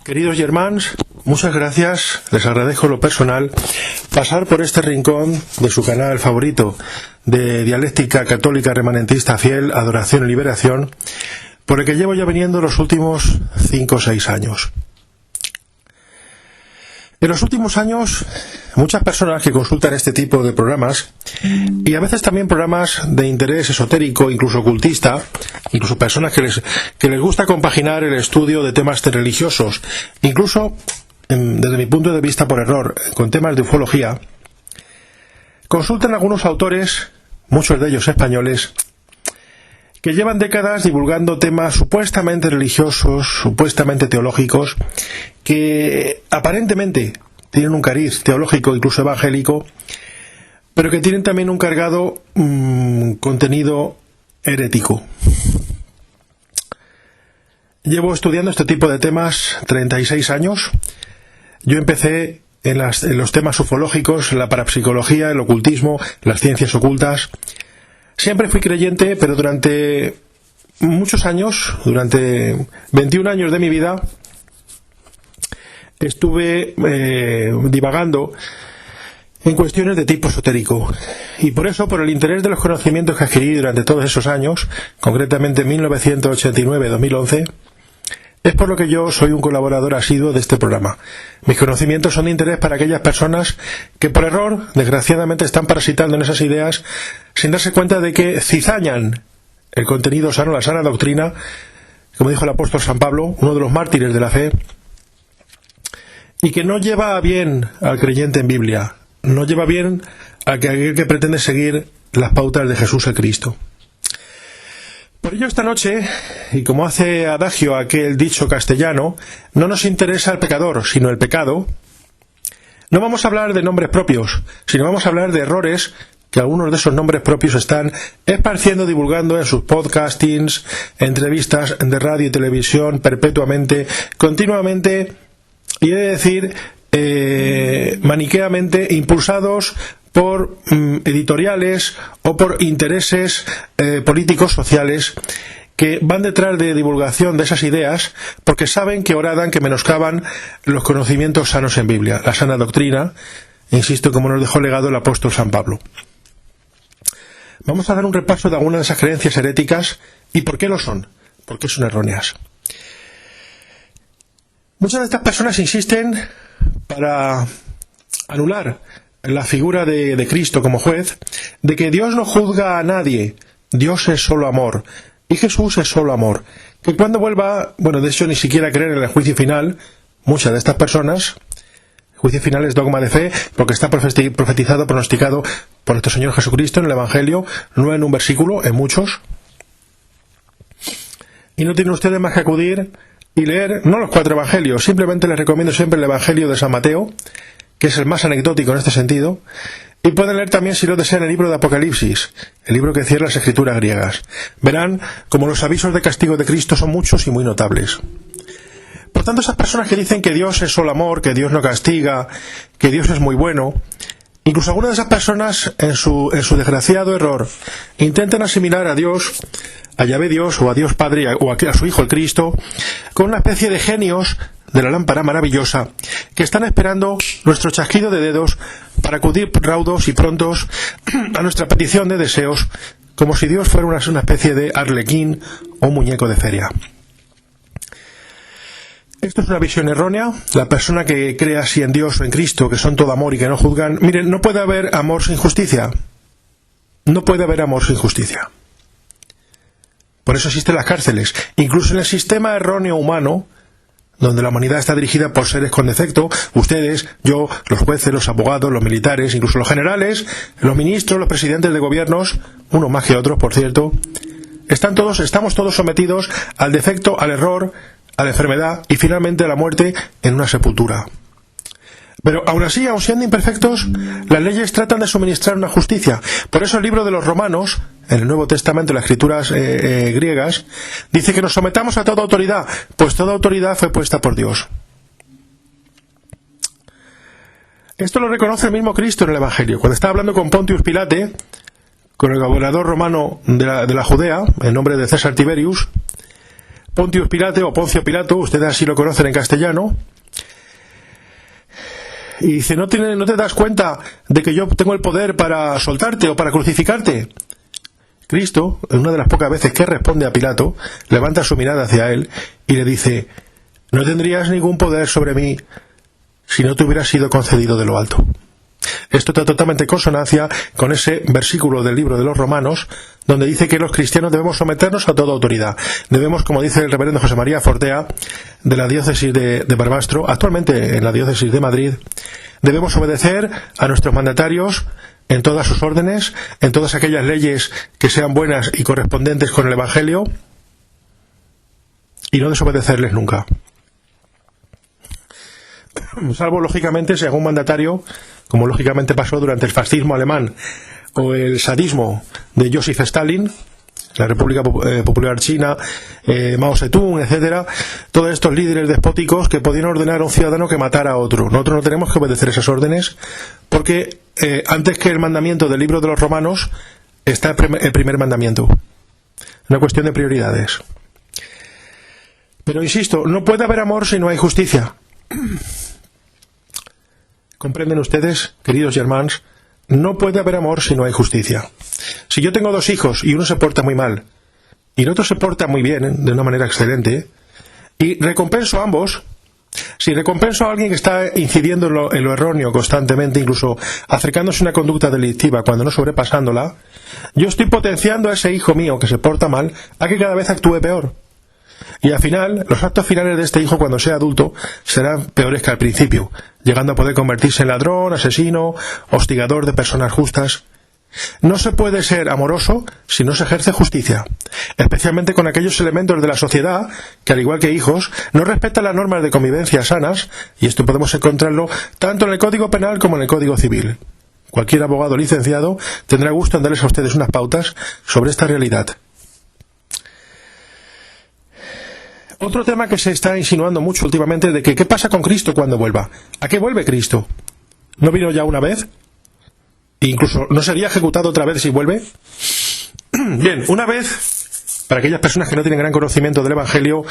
Queridos germans, muchas gracias, les agradezco en lo personal pasar por este rincón de su canal favorito de dialéctica católica remanentista fiel, adoración y liberación, por el que llevo ya viniendo los últimos 5 o 6 años. En los últimos años, muchas personas que consultan este tipo de programas, y a veces también programas de interés esotérico, incluso ocultista, incluso personas que les gusta compaginar el estudio de temas religiosos, incluso, desde mi punto de vista por error, con temas de ufología, consultan a algunos autores, muchos de ellos españoles, que llevan décadas divulgando temas supuestamente religiosos, supuestamente teológicos, que aparentemente tienen un cariz teológico, incluso evangélico, pero que tienen también un cargado contenido herético. Llevo estudiando este tipo de temas 36 años. Yo empecé en los temas ufológicos, en la parapsicología, el ocultismo, las ciencias ocultas. Siempre fui creyente, pero durante muchos años, durante 21 años de mi vida, estuve divagando en cuestiones de tipo esotérico. Y por eso, por el interés de los conocimientos que adquirí durante todos esos años, concretamente 1989-2011, es por lo que yo soy un colaborador asiduo de este programa. Mis conocimientos son de interés para aquellas personas que por error, desgraciadamente, están parasitando en esas ideas sin darse cuenta de que cizañan el contenido sano, la sana doctrina, como dijo el apóstol San Pablo, uno de los mártires de la fe, y que no lleva bien al creyente en Biblia, no lleva bien a aquel que pretende seguir las pautas de Jesús el Cristo. Por ello esta noche, y como hace adagio aquel dicho castellano, no nos interesa el pecador, sino el pecado. No vamos a hablar de nombres propios, sino vamos a hablar de errores que algunos de esos nombres propios están esparciendo, divulgando en sus podcastings, entrevistas de radio y televisión perpetuamente, continuamente, y he de decir, maniqueamente, impulsados por editoriales o por intereses políticos sociales que van detrás de divulgación de esas ideas porque saben que oradan, que menoscaban los conocimientos sanos en Biblia, la sana doctrina, insisto, como nos dejó legado el apóstol San Pablo. Vamos a dar un repaso de algunas de esas creencias heréticas y por qué lo son, por qué son erróneas. Muchas de estas personas insisten para anular la figura de Cristo como juez, de que Dios no juzga a nadie, Dios es solo amor, y Jesús es solo amor. Que cuando vuelva, de hecho ni siquiera creen en el juicio final, muchas de estas personas, el juicio final es dogma de fe, porque está profetizado, pronosticado por nuestro Señor Jesucristo en el Evangelio, no en un versículo, en muchos. Y no tienen ustedes más que acudir y leer, no los 4 evangelios, simplemente les recomiendo siempre el Evangelio de San Mateo, que es el más anecdótico en este sentido, y pueden leer también, si lo desean, el libro de Apocalipsis, el libro que cierra las escrituras griegas. Verán como los avisos de castigo de Cristo son muchos y muy notables. Por tanto, esas personas que dicen que Dios es solo amor, que Dios no castiga, que Dios es muy bueno, incluso algunas de esas personas, en su desgraciado error, intentan asimilar a Dios, a Yahvé Dios, o a Dios Padre, o a su Hijo el Cristo, con una especie de genios de la lámpara maravillosa, que están esperando nuestro chasquido de dedos para acudir raudos y prontos a nuestra petición de deseos, como si Dios fuera una especie de arlequín o muñeco de feria. Esto es una visión errónea. La persona que cree así en Dios o en Cristo, que son todo amor y que no juzgan, miren, no puede haber amor sin justicia. No puede haber amor sin justicia. Por eso existen las cárceles. Incluso en el sistema erróneo humano, donde la humanidad está dirigida por seres con defecto, ustedes, yo, los jueces, los abogados, los militares, incluso los generales, los ministros, los presidentes de gobiernos, unos más que otros, por cierto, estamos todos sometidos al defecto, al error, a la enfermedad y finalmente a la muerte en una sepultura. Pero aún así, aun siendo imperfectos, las leyes tratan de suministrar una justicia. Por eso el libro de los Romanos, en el Nuevo Testamento, en las escrituras griegas, dice que nos sometamos a toda autoridad, pues toda autoridad fue puesta por Dios. Esto lo reconoce el mismo Cristo en el Evangelio. Cuando está hablando con Pontius Pilate, con el gobernador romano de la Judea, en nombre de César Tiberius, Pontius Pilato o Poncio Pilato, ustedes así lo conocen en castellano, y dice, ¿no te das cuenta de que yo tengo el poder para soltarte o para crucificarte? Cristo, en una de las pocas veces que responde a Pilato, levanta su mirada hacia él y le dice, no tendrías ningún poder sobre mí si no te hubiera sido concedido de lo alto. Esto está totalmente en consonancia con ese versículo del libro de los Romanos, donde dice que los cristianos debemos someternos a toda autoridad. Debemos, como dice el reverendo José María Fortea, de la diócesis de Barbastro, actualmente en la diócesis de Madrid, debemos obedecer a nuestros mandatarios en todas sus órdenes, en todas aquellas leyes que sean buenas y correspondientes con el Evangelio, y no desobedecerles nunca. Salvo, lógicamente, si algún mandatario, como lógicamente pasó durante el fascismo alemán o el sadismo de Joseph Stalin, la República Popular China, Mao Zedong, etcétera, todos estos líderes despóticos que podían ordenar a un ciudadano que matara a otro. Nosotros no tenemos que obedecer esas órdenes porque antes que el mandamiento del libro de los Romanos está el primer mandamiento. Una cuestión de prioridades. Pero insisto, no puede haber amor si no hay justicia. ¿Comprenden ustedes, queridos hermanos? No puede haber amor si no hay justicia. Si yo tengo dos hijos y uno se porta muy mal y el otro se porta muy bien, de una manera excelente, y recompenso a ambos, si recompenso a alguien que está incidiendo en lo erróneo constantemente, incluso acercándose a una conducta delictiva cuando no sobrepasándola, yo estoy potenciando a ese hijo mío que se porta mal a que cada vez actúe peor. Y al final, los actos finales de este hijo cuando sea adulto serán peores que al principio, llegando a poder convertirse en ladrón, asesino, hostigador de personas justas. No se puede ser amoroso si no se ejerce justicia, especialmente con aquellos elementos de la sociedad que, al igual que hijos, no respetan las normas de convivencia sanas, y esto podemos encontrarlo tanto en el Código Penal como en el Código Civil. Cualquier abogado licenciado tendrá gusto en darles a ustedes unas pautas sobre esta realidad. Otro tema que se está insinuando mucho últimamente es de que ¿qué pasa con Cristo cuando vuelva? ¿A qué vuelve Cristo? ¿No vino ya una vez? Incluso ¿no sería ejecutado otra vez si vuelve? Bien, una vez, para aquellas personas que no tienen gran conocimiento del Evangelio,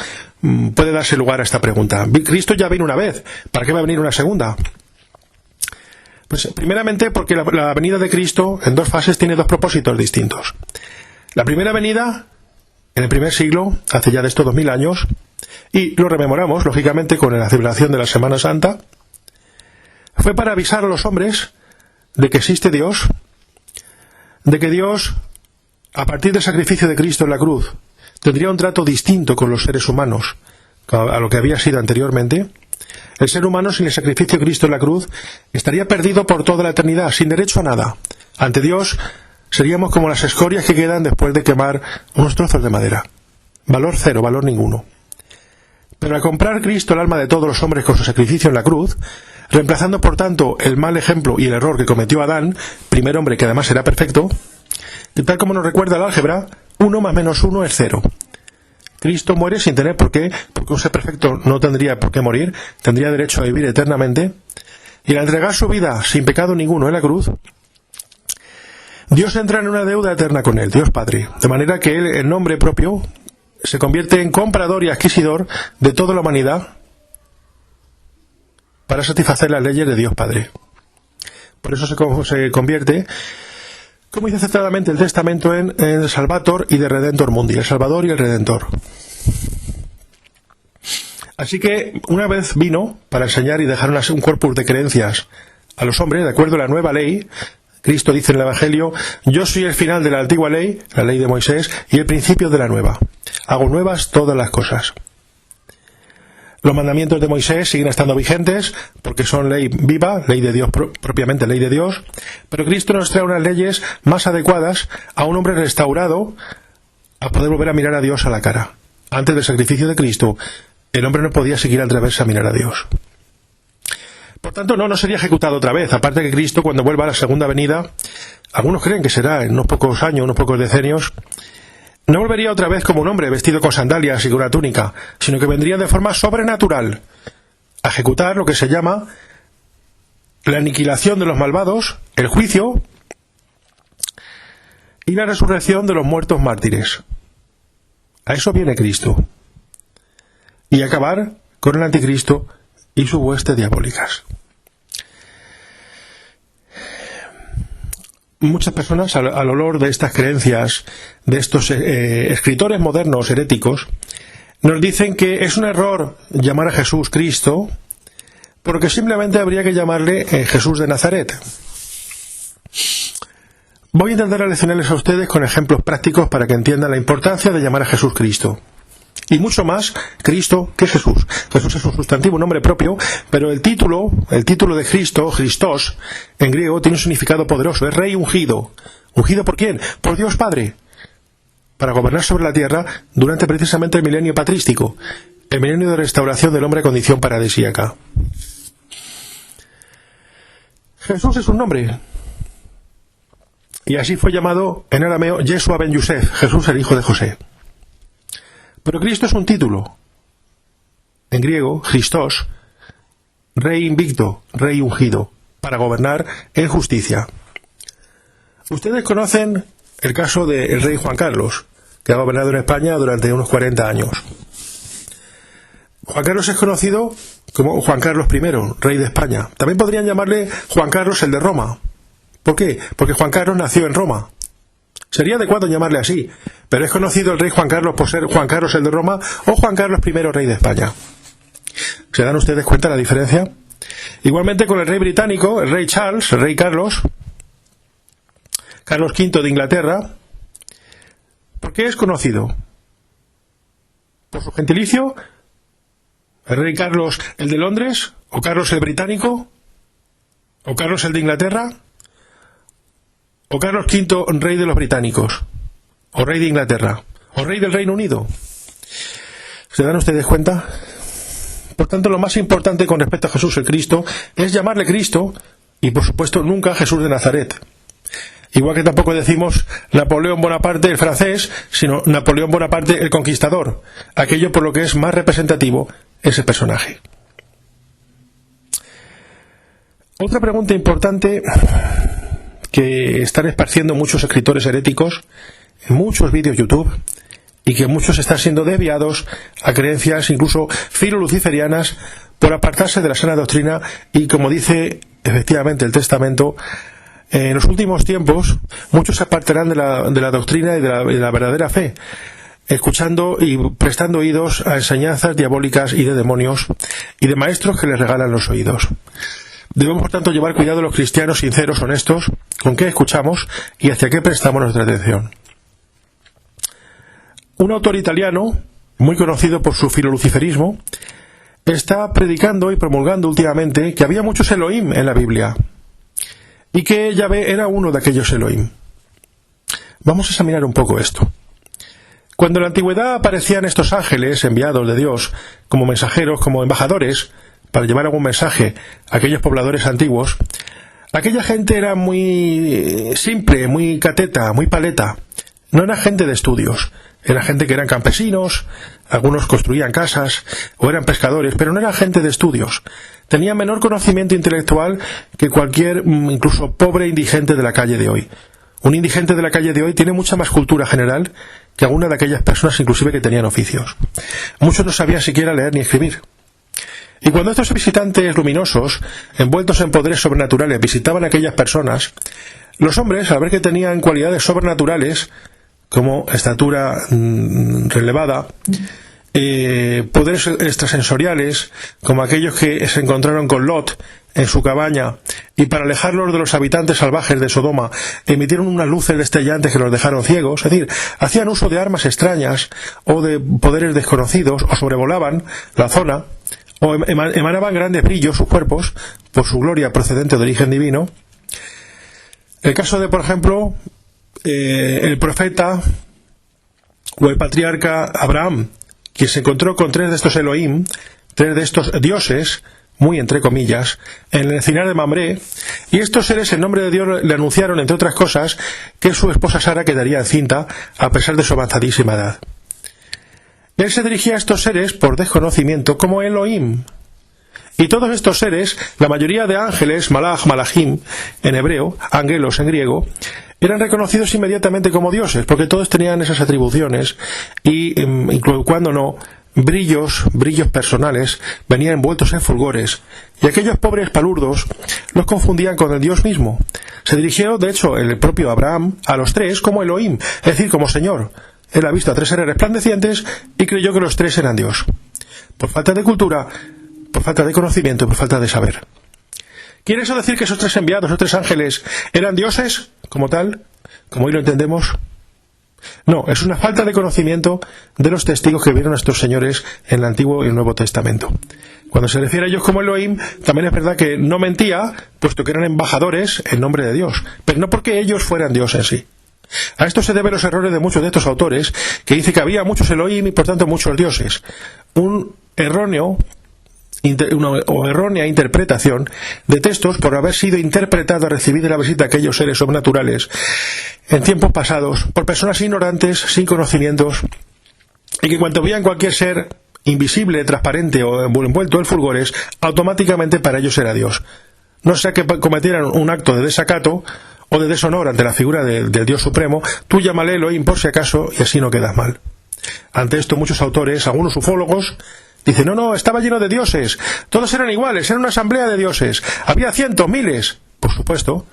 puede darse lugar a esta pregunta. Cristo ya vino una vez, ¿para qué va a venir una segunda? Pues primeramente porque la venida de Cristo en dos fases tiene dos propósitos distintos. La primera venida, en el primer siglo, hace ya de estos 2000 años, y lo rememoramos, lógicamente, con la celebración de la Semana Santa, fue para avisar a los hombres de que existe Dios, de que Dios, a partir del sacrificio de Cristo en la cruz, tendría un trato distinto con los seres humanos a lo que había sido anteriormente. El ser humano, sin el sacrificio de Cristo en la cruz, estaría perdido por toda la eternidad, sin derecho a nada. Ante Dios seríamos como las escorias que quedan después de quemar unos trozos de madera. Valor cero, valor ninguno. Pero al comprar Cristo el alma de todos los hombres con su sacrificio en la cruz, reemplazando por tanto el mal ejemplo y el error que cometió Adán, primer hombre que además era perfecto, y tal como nos recuerda el álgebra, 1 más menos 1 es 0. Cristo muere sin tener por qué, porque un ser perfecto no tendría por qué morir, tendría derecho a vivir eternamente, y al entregar su vida sin pecado ninguno en la cruz, Dios entra en una deuda eterna con él, Dios Padre, de manera que él, en nombre propio, se convierte en comprador y adquisidor de toda la humanidad para satisfacer las leyes de Dios Padre. Por eso se convierte, como dice acertadamente el Testamento, en el Salvator y de Redentor Mundi, el Salvador y el Redentor. Así que una vez vino para enseñar y dejar un corpus de creencias a los hombres, de acuerdo a la nueva ley. Cristo dice en el Evangelio: yo soy el final de la antigua ley, la ley de Moisés, y el principio de la nueva. Hago nuevas todas las cosas. Los mandamientos de Moisés siguen estando vigentes porque son ley viva, ley de Dios, propiamente ley de Dios, pero Cristo nos trae unas leyes más adecuadas a un hombre restaurado a poder volver a mirar a Dios a la cara. Antes del sacrificio de Cristo, el hombre no podía seguir atreverse a mirar a Dios. Por tanto, no sería ejecutado otra vez. Aparte que Cristo, cuando vuelva a la segunda venida, algunos creen que será en unos pocos años, unos pocos decenios, no volvería otra vez como un hombre vestido con sandalias y con una túnica, sino que vendría de forma sobrenatural a ejecutar lo que se llama la aniquilación de los malvados, el juicio y la resurrección de los muertos mártires. A eso viene Cristo. y acabar con el anticristo y sus huestes diabólicas. Muchas personas, al olor de estas creencias de estos escritores modernos heréticos, nos dicen que es un error llamar a Jesús Cristo, porque simplemente habría que llamarle Jesús de Nazaret. Voy a intentar leccionarles a ustedes con ejemplos prácticos para que entiendan la importancia de llamar a Jesús Cristo. Y mucho más Cristo que Jesús. Jesús es un sustantivo, un nombre propio, pero el título de Cristo, Christos, en griego, tiene un significado poderoso. Es rey ungido. ¿Ungido por quién? Por Dios Padre, para gobernar sobre la tierra durante precisamente el milenio patrístico, el milenio de restauración del hombre a condición paradisíaca. Jesús es un nombre, y así fue llamado en arameo Yeshua ben Yosef, Jesús el hijo de José. Pero Cristo es un título. En griego, Christos, rey invicto, rey ungido, para gobernar en justicia. Ustedes conocen el caso del rey Juan Carlos, que ha gobernado en España durante unos 40 años. Juan Carlos es conocido como Juan Carlos I, rey de España. También podrían llamarle Juan Carlos el de Roma. ¿Por qué? Porque Juan Carlos nació en Roma. Sería adecuado llamarle así, pero es conocido el rey Juan Carlos por ser Juan Carlos el de Roma o Juan Carlos I, rey de España. ¿Se dan ustedes cuenta de la diferencia? Igualmente con el rey británico, el rey Charles, el rey Carlos V de Inglaterra. ¿Por qué es conocido? ¿Por su gentilicio? ¿El rey Carlos el de Londres? ¿O Carlos el británico? ¿O Carlos el de Inglaterra? ¿O Carlos V, rey de los británicos? ¿O rey de Inglaterra? ¿O rey del Reino Unido? ¿Se dan ustedes cuenta? Por tanto, lo más importante con respecto a Jesús el Cristo es llamarle Cristo y, por supuesto, nunca Jesús de Nazaret. Igual que tampoco decimos Napoleón Bonaparte el francés, sino Napoleón Bonaparte el conquistador, aquello por lo que es más representativo ese personaje. Otra pregunta importante que están esparciendo muchos escritores heréticos en muchos vídeos YouTube y que muchos están siendo desviados a creencias incluso filoluciferianas por apartarse de la sana doctrina y, como dice efectivamente el Testamento, en los últimos tiempos muchos se apartarán de la doctrina y de la verdadera fe, escuchando y prestando oídos a enseñanzas diabólicas y de demonios y de maestros que les regalan los oídos. Debemos, por tanto, llevar cuidado los cristianos sinceros, honestos, con qué escuchamos y hacia qué prestamos nuestra atención. Un autor italiano, muy conocido por su filoluciferismo, está predicando y promulgando últimamente que había muchos Elohim en la Biblia y que Yahvé era uno de aquellos Elohim. Vamos a examinar un poco esto. Cuando en la antigüedad aparecían estos ángeles enviados de Dios como mensajeros, como embajadores, para llevar algún mensaje a aquellos pobladores antiguos, aquella gente era muy simple, muy cateta, muy paleta. No era gente de estudios, era gente que eran campesinos, algunos construían casas o eran pescadores, pero no era gente de estudios. Tenían menor conocimiento intelectual que cualquier, incluso pobre indigente de la calle de hoy. Un indigente de la calle de hoy tiene mucha más cultura general que alguna de aquellas personas inclusive que tenían oficios. Muchos no sabían siquiera leer ni escribir. Y cuando estos visitantes luminosos, envueltos en poderes sobrenaturales, visitaban a aquellas personas, los hombres, al ver que tenían cualidades sobrenaturales, como estatura relevada, poderes extrasensoriales, como aquellos que se encontraron con Lot en su cabaña, y para alejarlos de los habitantes salvajes de Sodoma, emitieron unas luces destellantes que los dejaron ciegos, es decir, hacían uso de armas extrañas, o de poderes desconocidos, o sobrevolaban la zona, o emanaban grandes brillos sus cuerpos por su gloria procedente de origen divino. El caso de, por ejemplo, el profeta o el patriarca Abraham, que se encontró con 3 de estos Elohim, 3 de estos dioses, muy entre comillas, en el encinar de Mamre, y estos seres en nombre de Dios le anunciaron, entre otras cosas, que su esposa Sara quedaría encinta a pesar de su avanzadísima edad. Él se dirigía a estos seres por desconocimiento como Elohim. Y todos estos seres, la mayoría de ángeles, malach, malachim, en hebreo, angelos en griego, eran reconocidos inmediatamente como dioses, porque todos tenían esas atribuciones y, incluso cuando no, brillos personales, venían envueltos en fulgores, y aquellos pobres palurdos los confundían con el Dios mismo. Se dirigió, de hecho, el propio Abraham a los tres como Elohim, es decir, como Señor. Él ha visto a tres seres resplandecientes y creyó que los tres eran Dios. Por falta de cultura, por falta de conocimiento y por falta de saber. ¿Quiere eso decir que esos tres enviados, esos tres ángeles, eran dioses como tal, como hoy lo entendemos? No, es una falta de conocimiento de los testigos que vieron a estos señores en el Antiguo y el Nuevo Testamento. Cuando se refiere a ellos como Elohim, también es verdad que no mentía, puesto que eran embajadores en nombre de Dios, pero no porque ellos fueran Dios en sí. A esto se deben los errores de muchos de estos autores, que dicen que había muchos Elohim y por tanto muchos dioses. Una errónea interpretación de textos por haber sido interpretado a recibir de la visita a aquellos seres sobrenaturales en tiempos pasados por personas ignorantes, sin conocimientos, y que cuando veían cualquier ser invisible, transparente o envuelto en fulgores, automáticamente para ellos era Dios. No sea que cometieran un acto de desacato o de deshonor ante la figura del Dios Supremo, tú llámale Elohim por si acaso y así no quedas mal. Ante esto muchos autores, algunos ufólogos, dicen, no, estaba lleno de dioses, todos eran iguales, era una asamblea de dioses, había cientos, miles, por supuesto,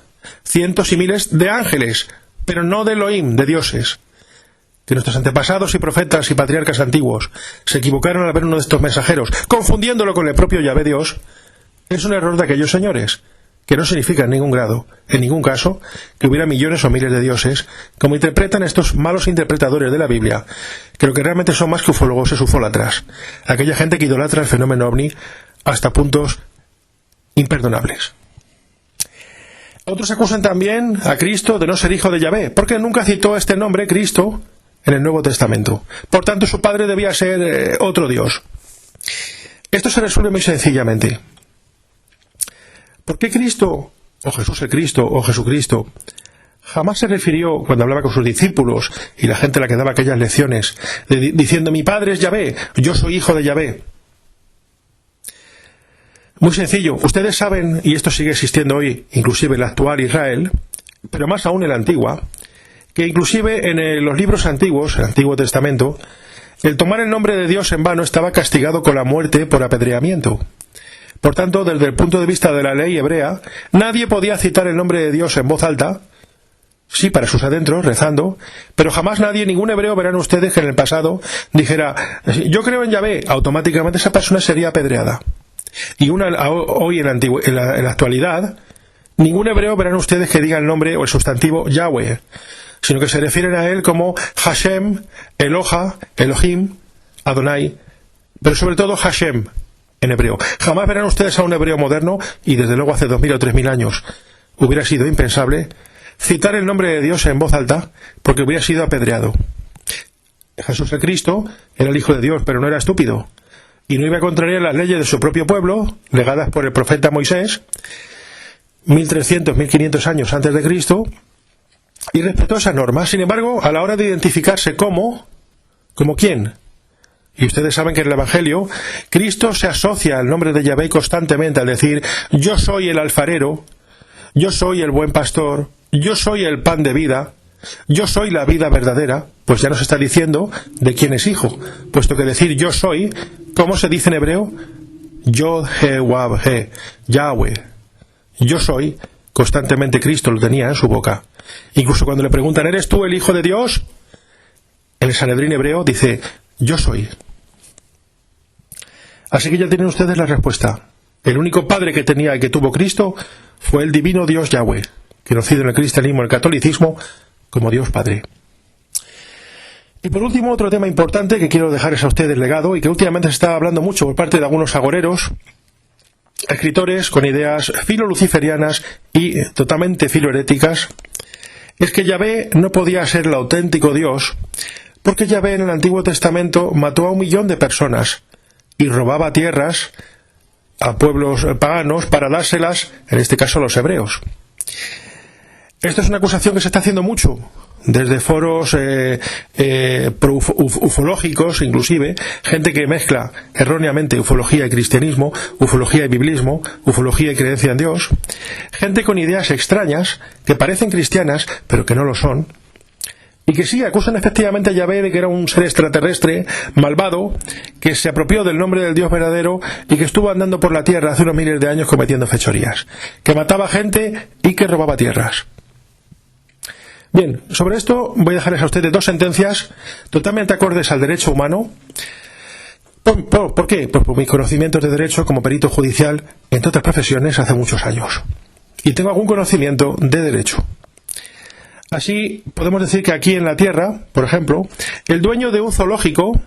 cientos y miles de ángeles, pero no de Elohim, de dioses. Que nuestros antepasados y profetas y patriarcas antiguos se equivocaron al ver uno de estos mensajeros, confundiéndolo con el propio Yahvé Dios, es un error de aquellos señores, que no significa en ningún grado, en ningún caso, que hubiera millones o miles de dioses, como interpretan estos malos interpretadores de la Biblia, que lo que realmente son más que ufólogos es ufólatras, aquella gente que idolatra el fenómeno ovni hasta puntos imperdonables. Otros acusan también a Cristo de no ser hijo de Yahvé, porque nunca citó este nombre, Cristo, en el Nuevo Testamento. Por tanto, su padre debía ser otro Dios. Esto se resuelve muy sencillamente. ¿Por qué Cristo, o Jesús el Cristo, o Jesucristo, jamás se refirió, cuando hablaba con sus discípulos y la gente a la que daba aquellas lecciones, diciendo, mi padre es Yahvé, yo soy hijo de Yahvé? Muy sencillo, ustedes saben, y esto sigue existiendo hoy, inclusive en la actual Israel, pero más aún en la antigua, que inclusive en los libros antiguos, el Antiguo Testamento, el tomar el nombre de Dios en vano estaba castigado con la muerte por apedreamiento. Por tanto, desde el punto de vista de la ley hebrea, nadie podía citar el nombre de Dios en voz alta, sí, para sus adentros, rezando, pero jamás nadie, ningún hebreo, verán ustedes que en el pasado dijera, yo creo en Yahvé, automáticamente esa persona sería apedreada. Y hoy en la actualidad, ningún hebreo verán ustedes que diga el nombre o el sustantivo Yahweh, sino que se refieren a él como Hashem, Eloha, Elohim, Adonai, pero sobre todo Hashem en hebreo. Jamás verán ustedes a un hebreo moderno, y desde luego hace 2000 o 3000 años hubiera sido impensable, citar el nombre de Dios en voz alta, porque hubiera sido apedreado. Jesús el Cristo era el Hijo de Dios, pero no era estúpido, y no iba a contrariar las leyes de su propio pueblo, legadas por el profeta Moisés, 1300, 1500 años antes de Cristo, y respetó esas normas. Sin embargo, a la hora de identificarse ¿como quién? Y ustedes saben que en el Evangelio, Cristo se asocia al nombre de Yahvé constantemente al decir, yo soy el alfarero, yo soy el buen pastor, yo soy el pan de vida, yo soy la vida verdadera. Pues ya nos está diciendo de quién es hijo, puesto que decir yo soy, ¿cómo se dice en hebreo? Yod-He-Wav-He, Yahweh. Yo soy, constantemente Cristo lo tenía en su boca. Incluso cuando le preguntan, ¿eres tú el Hijo de Dios? En el Sanedrín hebreo dice, yo soy. Así que ya tienen ustedes la respuesta. El único padre que tenía y que tuvo Cristo fue el divino Dios Yahweh, conocido en el cristianismo y el catolicismo como Dios Padre. Y por último, otro tema importante que quiero dejarles a ustedes legado y que últimamente se está hablando mucho por parte de algunos agoreros, escritores con ideas filoluciferianas y totalmente filoheréticas, es que Yahvé no podía ser el auténtico Dios, porque Yahvé en el Antiguo Testamento mató a 1 millón de personas y robaba tierras a pueblos paganos para dárselas, en este caso a los hebreos. Esto es una acusación que se está haciendo mucho, desde foros ufológicos, inclusive, gente que mezcla erróneamente ufología y cristianismo, ufología y biblismo, ufología y creencia en Dios, gente con ideas extrañas, que parecen cristianas, pero que no lo son, y que sí acusan efectivamente a Yahvé de que era un ser extraterrestre malvado que se apropió del nombre del Dios verdadero y que estuvo andando por la tierra hace unos miles de años cometiendo fechorías, que mataba gente y que robaba tierras. Bien, sobre esto voy a dejarles a ustedes dos sentencias totalmente acordes al derecho humano. ¿Por qué? Pues por mis conocimientos de derecho como perito judicial, entre otras profesiones, hace muchos años. Y tengo algún conocimiento de derecho. Así, podemos decir que aquí en la Tierra, por ejemplo, el dueño de un zoológico,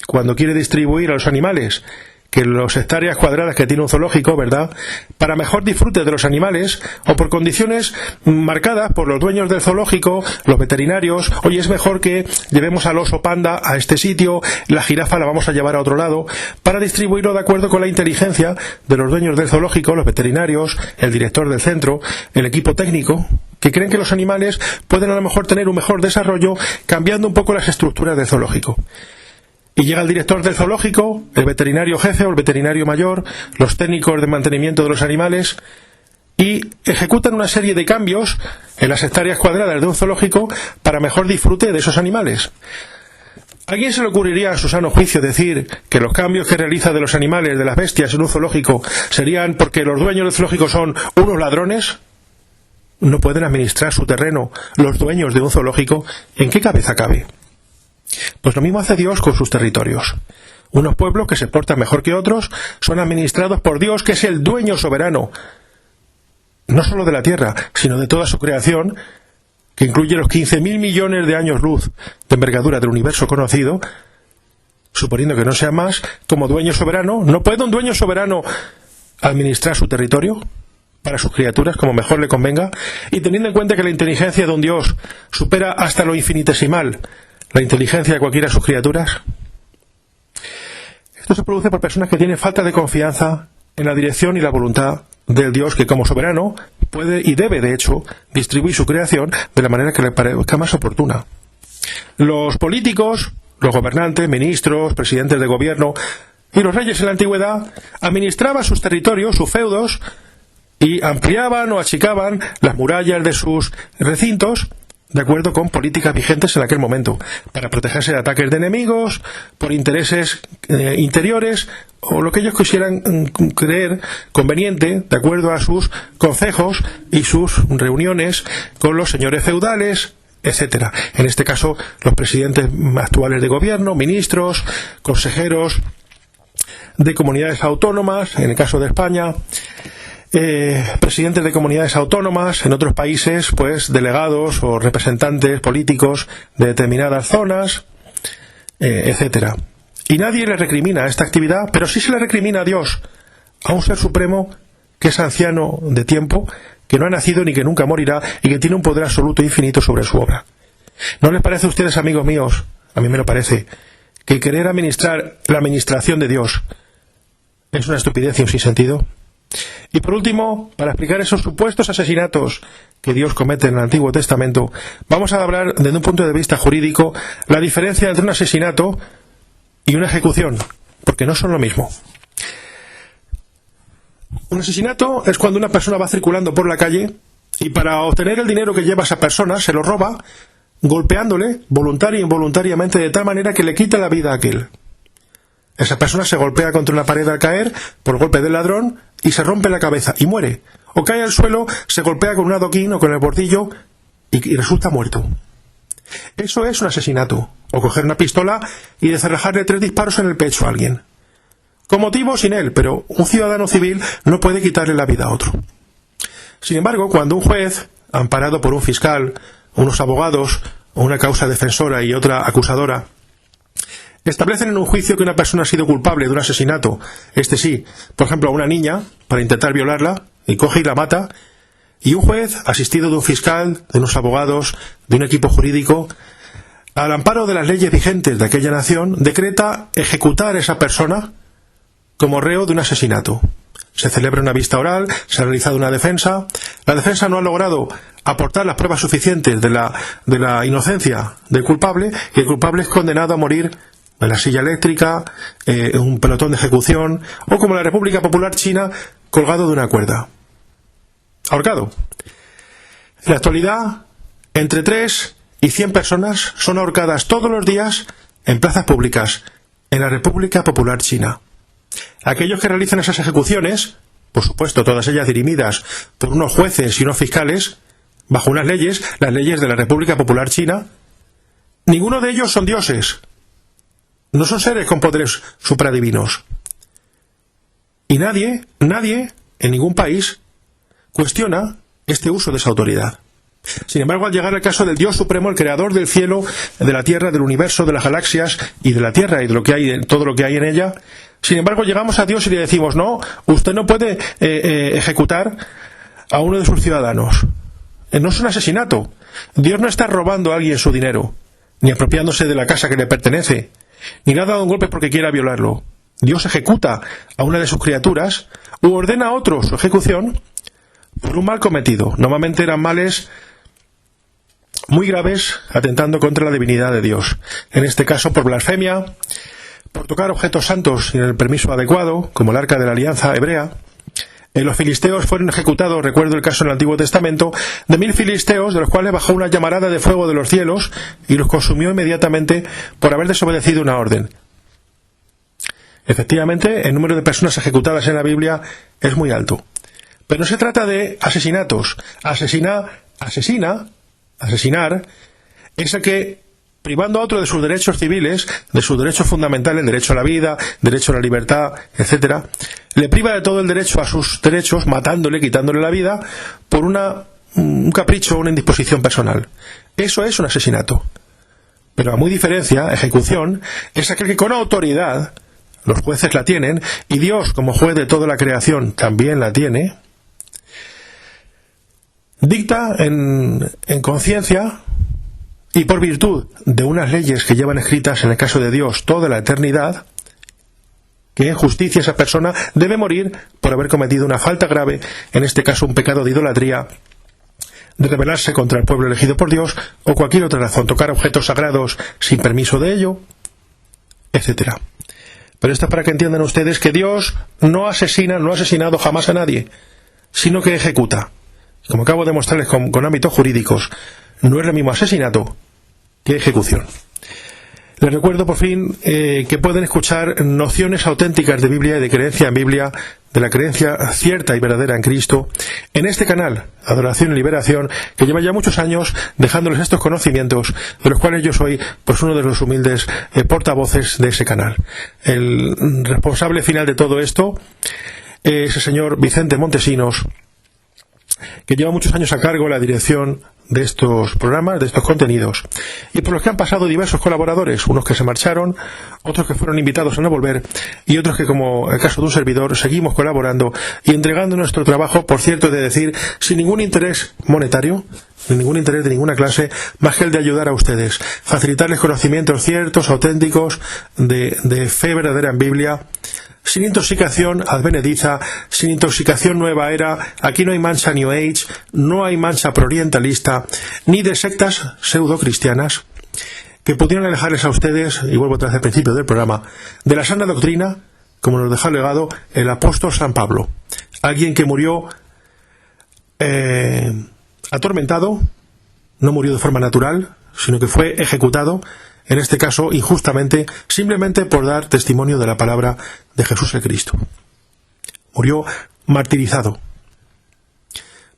cuando quiere distribuir a los animales, que las hectáreas cuadradas que tiene un zoológico, ¿verdad?, para mejor disfrute de los animales, o por condiciones marcadas por los dueños del zoológico, los veterinarios, oye, es mejor que llevemos al oso panda a este sitio, la jirafa la vamos a llevar a otro lado, para distribuirlo de acuerdo con la inteligencia de los dueños del zoológico, los veterinarios, el director del centro, el equipo técnico, que creen que los animales pueden a lo mejor tener un mejor desarrollo cambiando un poco las estructuras del zoológico. Y llega el director del zoológico, el veterinario jefe o el veterinario mayor, los técnicos de mantenimiento de los animales, y ejecutan una serie de cambios en las hectáreas cuadradas de un zoológico para mejor disfrute de esos animales. ¿A quién se le ocurriría a su sano juicio decir que los cambios que realiza de los animales, de las bestias en un zoológico, serían porque los dueños del zoológico son unos ladrones? ¿No pueden administrar su terreno los dueños de un zoológico? ¿En qué cabeza cabe? Pues lo mismo hace Dios con sus territorios. Unos pueblos que se portan mejor que otros son administrados por Dios, que es el dueño soberano, no solo de la tierra, sino de toda su creación, que incluye los 15.000 millones de años luz de envergadura del universo conocido. Suponiendo que no sea más, como dueño soberano, ¿no puede un dueño soberano administrar su territorio para sus criaturas como mejor le convenga? Y teniendo en cuenta que la inteligencia de un Dios supera hasta lo infinitesimal la inteligencia de cualquiera de sus criaturas. Esto se produce por personas que tienen falta de confianza en la dirección y la voluntad del Dios, que como soberano puede y debe, de hecho, distribuir su creación de la manera que le parezca más oportuna. Los políticos, los gobernantes, ministros, presidentes de gobierno y los reyes en la antigüedad administraban sus territorios, sus feudos, y ampliaban o achicaban las murallas de sus recintos de acuerdo con políticas vigentes en aquel momento, para protegerse de ataques de enemigos, por intereses interiores, o lo que ellos quisieran creer conveniente, de acuerdo a sus consejos y sus reuniones con los señores feudales, etcétera. En este caso, los presidentes actuales de gobierno, ministros, consejeros de comunidades autónomas, en el caso de España, presidentes de comunidades autónomas, en otros países, pues delegados o representantes políticos de determinadas zonas, etcétera. Y nadie le recrimina esta actividad, pero sí se le recrimina a Dios, a un ser supremo que es anciano de tiempo, que no ha nacido ni que nunca morirá y que tiene un poder absoluto e infinito sobre su obra. ¿No les parece a ustedes, amigos míos? A mí me lo parece, que querer administrar la administración de Dios es una estupidez y un sinsentido. Y por último, para explicar esos supuestos asesinatos que Dios comete en el Antiguo Testamento, vamos a hablar desde un punto de vista jurídico la diferencia entre un asesinato y una ejecución, porque no son lo mismo. Un asesinato es cuando una persona va circulando por la calle y para obtener el dinero que lleva esa persona se lo roba golpeándole voluntaria e involuntariamente de tal manera que le quita la vida a aquel. Esa persona se golpea contra una pared al caer por golpe del ladrón y se rompe la cabeza y muere. O cae al suelo, se golpea con un adoquín o con el bordillo y resulta muerto. Eso es un asesinato. O coger una pistola y descerrajarle 3 disparos en el pecho a alguien. Con motivo o sin él, pero un ciudadano civil no puede quitarle la vida a otro. Sin embargo, cuando un juez, amparado por un fiscal, unos abogados, o una causa defensora y otra acusadora, establecen en un juicio que una persona ha sido culpable de un asesinato, este sí, por ejemplo a una niña, para intentar violarla, y coge y la mata, y un juez, asistido de un fiscal, de unos abogados, de un equipo jurídico, al amparo de las leyes vigentes de aquella nación, decreta ejecutar a esa persona como reo de un asesinato. Se celebra una vista oral, se ha realizado una defensa, la defensa no ha logrado aportar las pruebas suficientes de la inocencia del culpable, y el culpable es condenado a morir en la silla eléctrica, en un pelotón de ejecución, o como en la República Popular China, colgado de una cuerda. Ahorcado. En la actualidad, entre 3 y 100 personas son ahorcadas todos los días en plazas públicas en la República Popular China. Aquellos que realizan esas ejecuciones, por supuesto todas ellas dirimidas por unos jueces y unos fiscales, bajo unas leyes, las leyes de la República Popular China, ninguno de ellos son dioses, no son seres con poderes supradivinos. Y nadie, en ningún país, cuestiona este uso de esa autoridad. Sin embargo, al llegar al caso del Dios Supremo, el creador del cielo, de la tierra, del universo, de las galaxias y de la tierra y de lo que hay, todo lo que hay en ella, sin embargo, llegamos a Dios y le decimos, no, usted no puede ejecutar a uno de sus ciudadanos. No es un asesinato. Dios no está robando a alguien su dinero, ni apropiándose de la casa que le pertenece, ni le ha dado un golpe porque quiera violarlo. Dios ejecuta a una de sus criaturas u ordena a otro su ejecución por un mal cometido. Normalmente eran males muy graves, atentando contra la divinidad de Dios. En este caso por blasfemia, por tocar objetos santos sin el permiso adecuado, como el Arca de la Alianza hebrea. Los filisteos fueron ejecutados, recuerdo el caso en el Antiguo Testamento, de 1000 filisteos, de los cuales bajó una llamarada de fuego de los cielos y los consumió inmediatamente por haber desobedecido una orden. Efectivamente, el número de personas ejecutadas en la Biblia es muy alto. Pero no se trata de asesinatos. Asesinar es el que, privando a otro de sus derechos civiles, de sus derechos fundamentales, derecho a la vida, derecho a la libertad, etcétera, le priva de todo el derecho a sus derechos, matándole, quitándole la vida, por un capricho, una indisposición personal. Eso es un asesinato. Pero a muy diferencia, ejecución es aquel que con autoridad, los jueces la tienen, y Dios, como juez de toda la creación, también la tiene, dicta en conciencia y por virtud de unas leyes que llevan escritas, en el caso de Dios, toda la eternidad, que en justicia esa persona debe morir por haber cometido una falta grave, en este caso un pecado de idolatría, de rebelarse contra el pueblo elegido por Dios, o cualquier otra razón, tocar objetos sagrados sin permiso de ello, etcétera. Pero esto es para que entiendan ustedes que Dios no asesina, no ha asesinado jamás a nadie, sino que ejecuta. Como acabo de mostrarles con ámbitos jurídicos, no es lo mismo asesinato que ejecución. Les recuerdo por fin que pueden escuchar nociones auténticas de Biblia y de creencia en Biblia, de la creencia cierta y verdadera en Cristo, en este canal, Adoración y Liberación, que lleva ya muchos años dejándoles estos conocimientos, de los cuales yo soy pues uno de los humildes portavoces de ese canal. El responsable final de todo esto es el señor Vicente Montesinos, que lleva muchos años a cargo la dirección de estos programas, de estos contenidos, y por los que han pasado diversos colaboradores, unos que se marcharon, otros que fueron invitados a no volver, y otros que, como el caso de un servidor, seguimos colaborando y entregando nuestro trabajo, por cierto, de decir, sin ningún interés monetario, sin ningún interés de ninguna clase, más que el de ayudar a ustedes, facilitarles conocimientos ciertos, auténticos, de fe verdadera en Biblia, sin intoxicación advenediza, sin intoxicación nueva era. Aquí no hay mancha New Age, no hay mancha proorientalista, ni de sectas pseudo-cristianas que pudieran alejarles a ustedes, y vuelvo tras el principio del programa, de la sana doctrina, como nos dejó legado el apóstol San Pablo, alguien que murió atormentado, no murió de forma natural, sino que fue ejecutado, en este caso injustamente, simplemente por dar testimonio de la palabra de Jesús el Cristo. Murió martirizado.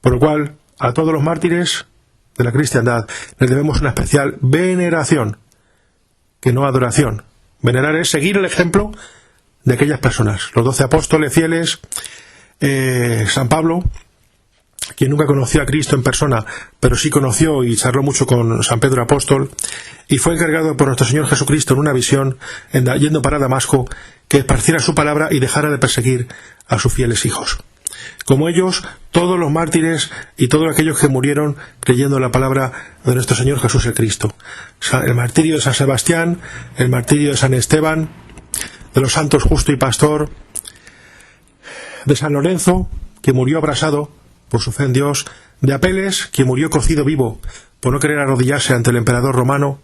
Por lo cual, a todos los mártires de la cristiandad les debemos una especial veneración, que no adoración. Venerar es seguir el ejemplo de aquellas personas, los 12 apóstoles fieles, San Pablo, quien nunca conoció a Cristo en persona, pero sí conoció y charló mucho con San Pedro Apóstol, y fue encargado por nuestro Señor Jesucristo en una visión, yendo para Damasco, que esparciera su palabra y dejara de perseguir a sus fieles hijos. Como ellos, todos los mártires y todos aquellos que murieron creyendo en la palabra de nuestro Señor Jesús el Cristo. El martirio de San Sebastián, el martirio de San Esteban, de los santos Justo y Pastor, de San Lorenzo, que murió abrasado por su fe en Dios, de Apeles, que murió cocido vivo por no querer arrodillarse ante el emperador romano,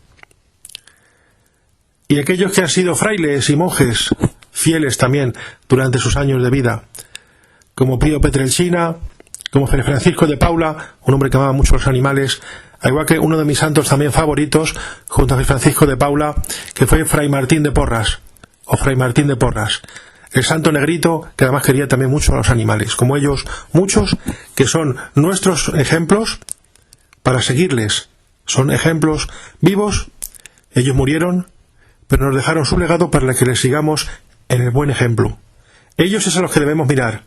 y aquellos que han sido frailes y monjes fieles también durante sus años de vida, como Pío Petrelcina, como Fray Francisco de Paula, un hombre que amaba mucho a los animales, al igual que uno de mis santos también favoritos, junto a Fray Francisco de Paula, que fue Fray Martín de Porras, o Fray Martín de Porras, el santo negrito, que además quería también mucho a los animales, como ellos, muchos que son nuestros ejemplos para seguirles, son ejemplos vivos. Ellos murieron, pero nos dejaron su legado para que les sigamos en el buen ejemplo. Ellos es a los que debemos mirar,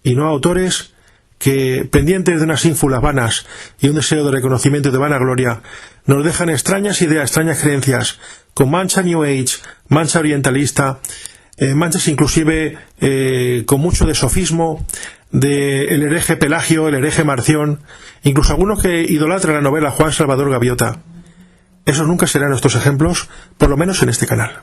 y no a autores que, pendientes de unas ínfulas vanas y un deseo de reconocimiento y de vanagloria, nos dejan extrañas ideas, extrañas creencias, con mancha New Age, mancha orientalista, manchas inclusive con mucho de sofismo, de el hereje Pelagio, el hereje Marción, incluso algunos que idolatran la novela Juan Salvador Gaviota. Esos nunca serán nuestros ejemplos, por lo menos en este canal.